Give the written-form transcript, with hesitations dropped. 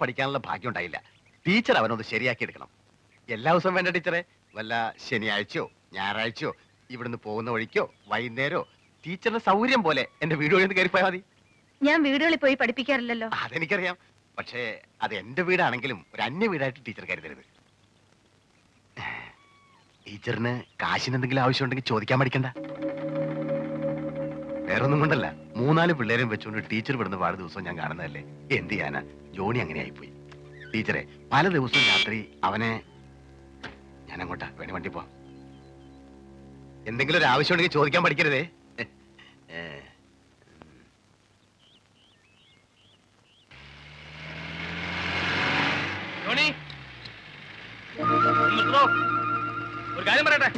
പഠിക്കാനുള്ള ഭാഗ്യം ഉണ്ടായില്ല. ടീച്ചർ അവനൊന്ന് ശരിയാക്കി എടുക്കണം. എല്ലാ ദിവസവും വേണ്ട ടീച്ചറെ, വല്ല ശനിയാഴ്ചയോ ഞായറാഴ്ചയോ ഇവിടുന്ന് പോകുന്ന വഴിക്കോ വൈകുന്നേരോ ടീച്ചറിന്റെ സൗകര്യം പോലെ എന്റെ വീട് വഴി കയറിപ്പോയാൽ മതി. ഞാൻ വീടുകളിൽ പോയി പഠിപ്പിക്കാറില്ലല്ലോ. അതെനിക്കറിയാം. പക്ഷേ അത് എന്റെ വീടാണെങ്കിലും ഒരു അന്യ വീടായിട്ട് ടീച്ചർ കരുതരുത്. ടീച്ചറിന് കാശിന് എന്തെങ്കിലും ആവശ്യമുണ്ടെങ്കിൽ ചോദിക്കാൻ പഠിക്കണ്ട. വേറൊന്നും കൊണ്ടല്ല, 3-4 പിള്ളേരും വെച്ചുകൊണ്ട് ടീച്ചർ വിടുന്ന പാട് ദിവസവും ഞാൻ കാണുന്നതല്ലേ. എന്ത് ചെയ്യാനാ, ജോണി അങ്ങനെ ആയിപ്പോയി. ടീച്ചറെ, പല ദിവസവും രാത്രി അവനെ ഞാൻ അങ്ങോട്ടാ വേണി വണ്ടി പോ. എന്തെങ്കിലും ഒരു ആവശ്യം ഉണ്ടെങ്കിൽ ചോദിക്കാൻ പഠിക്കരുതേ. ഒരു കാര്യം പറയട്ടെ,